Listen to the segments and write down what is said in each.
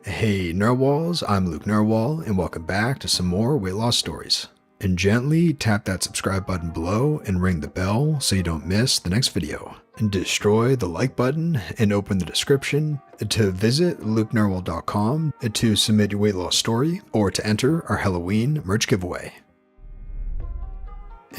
Hey Narwhals, I'm Luke Narwhal, and welcome back to some more weight loss stories. And gently tap that subscribe button below and ring the bell so you don't miss the next video. And destroy the like button and open the description to visit lukenarwhal.com to submit your weight loss story or to enter our Halloween merch giveaway.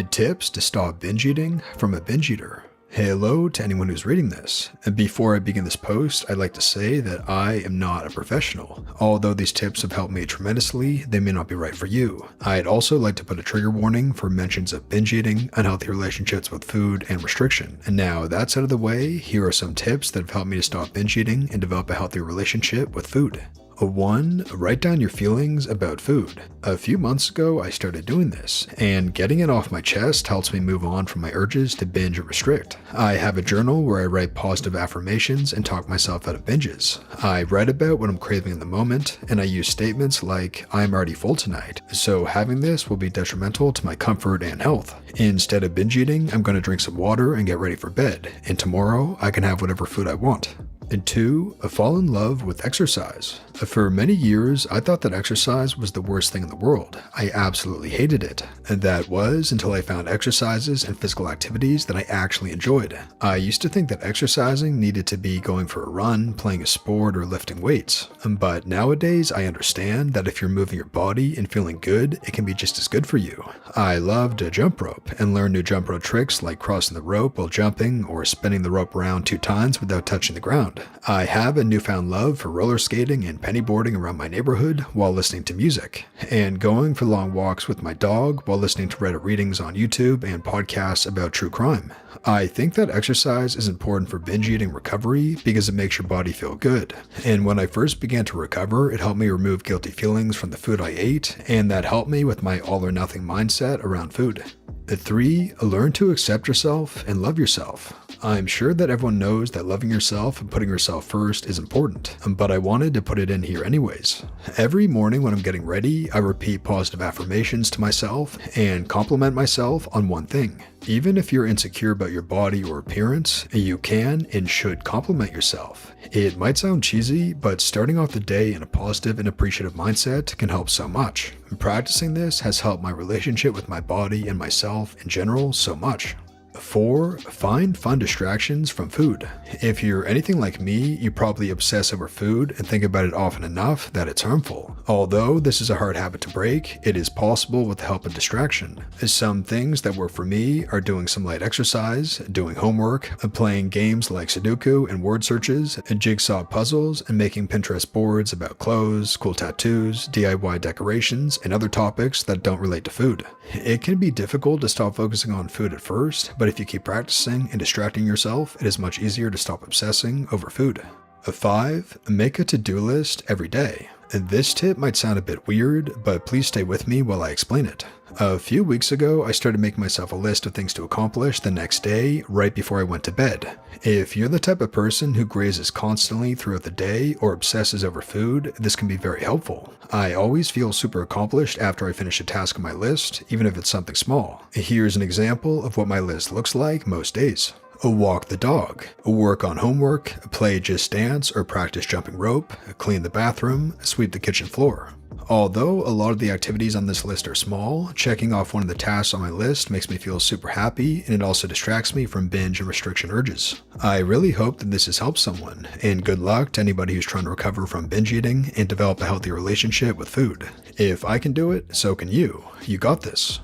Tips to stop binge eating from a binge eater. Hello to anyone who's reading this. And before I begin this post, I'd like to say that I am not a professional. Although these tips have helped me tremendously, they may not be right for you. I'd also like to put a trigger warning for mentions of binge eating, unhealthy relationships with food, and restriction. And now that's out of the way, here are some tips that have helped me to stop binge eating and develop a healthy relationship with food. 1. Write down your feelings about food. A few months ago, I started doing this, and getting it off my chest helps me move on from my urges to binge or restrict. I have a journal where I write positive affirmations and talk myself out of binges. I write about what I'm craving in the moment, and I use statements like, I'm already full tonight, so having this will be detrimental to my comfort and health. Instead of binge eating, I'm going to drink some water and get ready for bed, and tomorrow I can have whatever food I want. And 2. Fall in love with exercise. For many years, I thought that exercise was the worst thing in the world. I absolutely hated it. And that was until I found exercises and physical activities that I actually enjoyed. I used to think that exercising needed to be going for a run, playing a sport, or lifting weights. But nowadays, I understand that if you're moving your body and feeling good, it can be just as good for you. I loved to jump rope and learn new jump rope tricks like crossing the rope while jumping or spinning the rope around 2 times without touching the ground. I have a newfound love for roller skating and pennyboarding around my neighborhood while listening to music, and going for long walks with my dog while listening to Reddit readings on YouTube and podcasts about true crime. I think that exercise is important for binge eating recovery because it makes your body feel good. And when I first began to recover, it helped me remove guilty feelings from the food I ate, and that helped me with my all or nothing mindset around food. 3. Learn to accept yourself and love yourself. I'm sure that everyone knows that loving yourself and putting yourself first is important, but I wanted to put it in here anyways. Every morning when I'm getting ready, I repeat positive affirmations to myself and compliment myself on one thing. Even if you're insecure about your body or appearance, you can and should compliment yourself. It might sound cheesy, but starting off the day in a positive and appreciative mindset can help so much. Practicing this has helped my relationship with my body and myself in general so much. 4. Find fun distractions from food. If you're anything like me, you probably obsess over food and think about it often enough that it's harmful. Although this is a hard habit to break, it is possible with the help of distraction. Some things that work for me are doing some light exercise, doing homework, playing games like Sudoku and word searches, jigsaw puzzles, and making Pinterest boards about clothes, cool tattoos, DIY decorations, and other topics that don't relate to food. It can be difficult to stop focusing on food at first, but if you keep practicing and distracting yourself, it is much easier to stop obsessing over food. 5. Make a to-do list every day. This tip might sound a bit weird, but please stay with me while I explain it. A few weeks ago, I started making myself a list of things to accomplish the next day, right before I went to bed. If you're the type of person who grazes constantly throughout the day or obsesses over food, this can be very helpful. I always feel super accomplished after I finish a task on my list, even if it's something small. Here's an example of what my list looks like most days. Walk the dog, work on homework, play Just Dance or practice jumping rope, clean the bathroom, sweep the kitchen floor. Although a lot of the activities on this list are small, checking off one of the tasks on my list makes me feel super happy, and it also distracts me from binge and restriction urges. I really hope that this has helped someone, and good luck to anybody who's trying to recover from binge eating and develop a healthy relationship with food. If I can do it, so can you. You got this.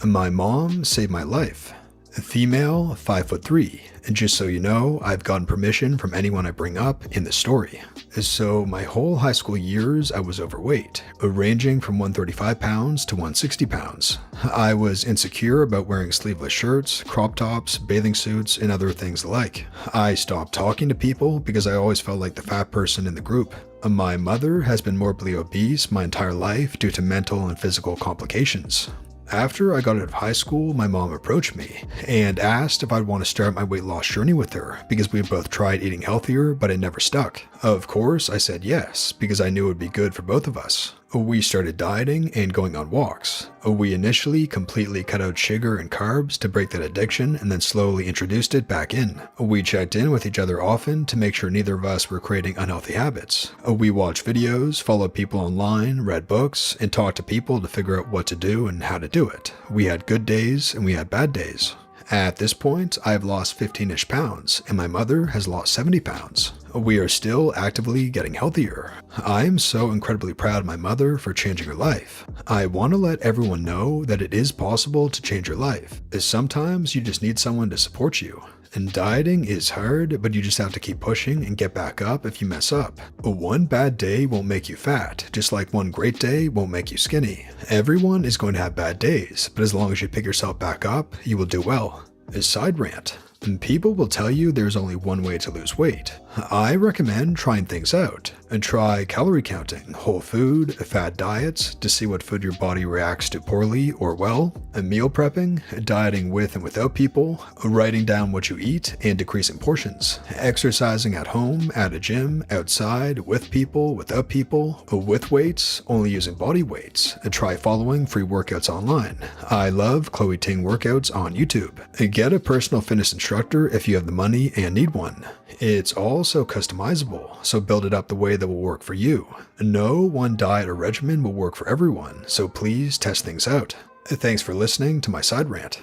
My mom saved my life. Female, 5'3". And just so you know, I've gotten permission from anyone I bring up in the story. So my whole high school years, I was overweight, ranging from 135 pounds to 160 pounds. I was insecure about wearing sleeveless shirts, crop tops, bathing suits, and other things alike. I stopped talking to people because I always felt like the fat person in the group. My mother has been morbidly obese my entire life due to mental and physical complications. After I got out of high school, my mom approached me and asked if I'd want to start my weight loss journey with her because we had both tried eating healthier, but it never stuck. Of course, I said yes, because I knew it would be good for both of us. We started dieting and going on walks. We initially completely cut out sugar and carbs to break that addiction and then slowly introduced it back in. We checked in with each other often to make sure neither of us were creating unhealthy habits. We watched videos, followed people online, read books, and talked to people to figure out what to do and how to do it. We had good days and we had bad days. At this point, I've lost 15-ish pounds, and my mother has lost 70 pounds. We are still actively getting healthier. I am so incredibly proud of my mother for changing her life. I want to let everyone know that it is possible to change your life. Sometimes you just need someone to support you. And dieting is hard, but you just have to keep pushing and get back up if you mess up. One bad day won't make you fat, just like one great day won't make you skinny. Everyone is going to have bad days, but as long as you pick yourself back up, you will do well. A side rant. People will tell you there's only one way to lose weight. I recommend trying things out and try calorie counting, whole food, fad diets to see what food your body reacts to poorly or well, and meal prepping, dieting with and without people, writing down what you eat and decreasing portions, exercising at home, at a gym, outside, with people, without people, with weights, only using body weights, and try following free workouts online. I love Chloe Ting workouts on YouTube. Get a personal fitness instructor if you have the money and need one. It's also customizable, so build it up the way that will work for you. No one diet or regimen will work for everyone, so please test things out. Thanks for listening to my side rant.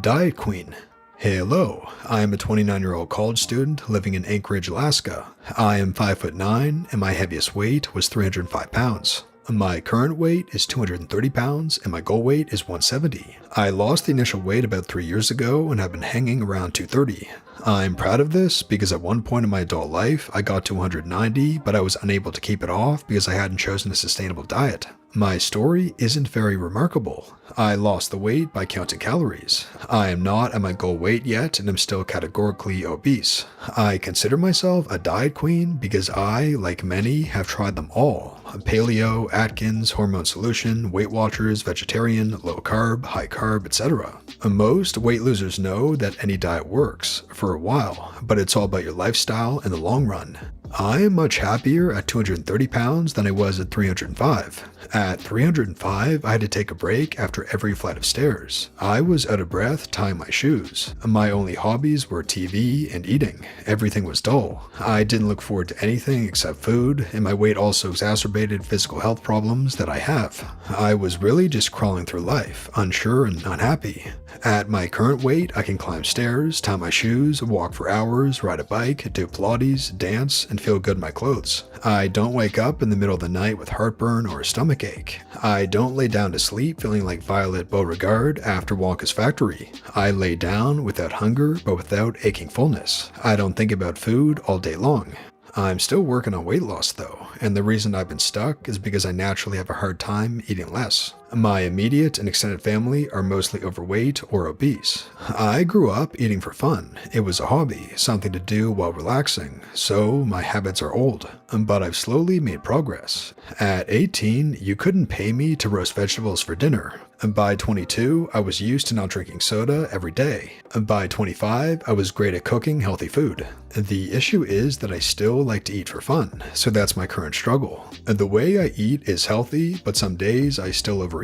Diet Queen. Hello, I am a 29-year-old college student living in Anchorage, Alaska. I am 5'9", and my heaviest weight was 305 pounds. My current weight is 230 pounds and my goal weight is 170. I lost the initial weight about 3 years ago and have been hanging around 230. I'm proud of this because at one point in my adult life I got to 190, but I was unable to keep it off because I hadn't chosen a sustainable diet. My story isn't very remarkable. I lost the weight by counting calories. I am not at my goal weight yet and am still categorically obese. I consider myself a diet queen because I, like many, have tried them all. Paleo, Atkins, hormone solution, Weight Watchers, vegetarian, low carb, high carb, etc. Most weight losers know that any diet works for a while, but it's all about your lifestyle in the long run. I am much happier at 230 pounds than I was at 305. At 305, I had to take a break after every flight of stairs. I was out of breath tying my shoes. My only hobbies were TV and eating. Everything was dull. I didn't look forward to anything except food, and my weight also exacerbated physical health problems that I have. I was really just crawling through life, unsure and unhappy. At my current weight, I can climb stairs, tie my shoes, walk for hours, ride a bike, do Pilates, dance, and feel good in my clothes. I don't wake up in the middle of the night with heartburn or a stomach ache. I don't lay down to sleep feeling like Violet Beauregard after Wonka's factory. I lay down without hunger but without aching fullness. I don't think about food all day long. I'm still working on weight loss though, and the reason I've been stuck is because I naturally have a hard time eating less. My immediate and extended family are mostly overweight or obese. I grew up eating for fun. It was a hobby, something to do while relaxing, so my habits are old, but I've slowly made progress. At 18, you couldn't pay me to roast vegetables for dinner. By 22, I was used to not drinking soda every day. By 25, I was great at cooking healthy food. The issue is that I still like to eat for fun, so that's my current struggle. The way I eat is healthy, but some days I still overeat.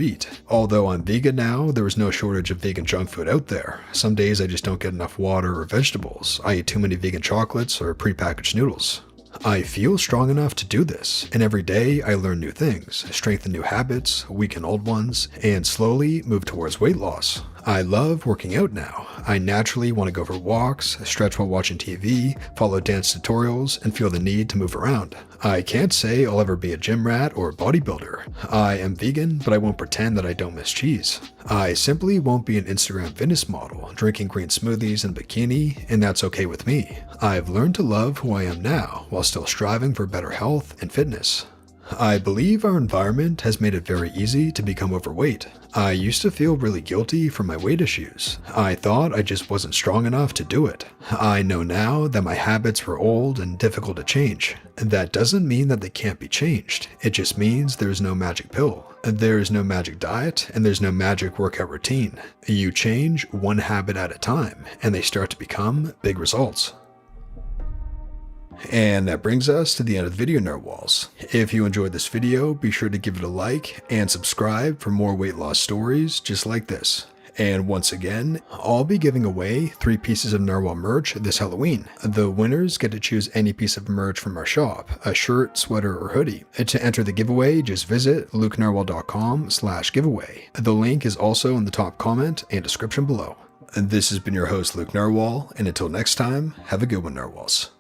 Although I'm vegan now, there is no shortage of vegan junk food out there. Some days I just don't get enough water or vegetables. I eat too many vegan chocolates or prepackaged noodles. I feel strong enough to do this, and every day I learn new things, strengthen new habits, weaken old ones, and slowly move towards weight loss. I love working out now. I naturally want to go for walks, stretch while watching TV, follow dance tutorials, and feel the need to move around. I can't say I'll ever be a gym rat or a bodybuilder. I am vegan, but I won't pretend that I don't miss cheese. I simply won't be an Instagram fitness model, drinking green smoothies in a bikini, and that's okay with me. I've learned to love who I am now, while still striving for better health and fitness. I believe our environment has made it very easy to become overweight. I used to feel really guilty for my weight issues. I thought I just wasn't strong enough to do it. I know now that my habits were old and difficult to change. That doesn't mean that they can't be changed. It just means there's no magic pill. There's no magic diet, and there's no magic workout routine. You change one habit at a time, and they start to become big results. And that brings us to the end of the video, Narwhals. If you enjoyed this video, be sure to give it a like and subscribe for more weight loss stories just like this. And once again, I'll be giving away 3 pieces of Narwhal merch this Halloween. The winners get to choose any piece of merch from our shop, a shirt, sweater, or hoodie. To enter the giveaway, just visit lukenarwhal.com/giveaway. The link is also in the top comment and description below. This has been your host, Luke Narwhal, and until next time, have a good one, Narwhals.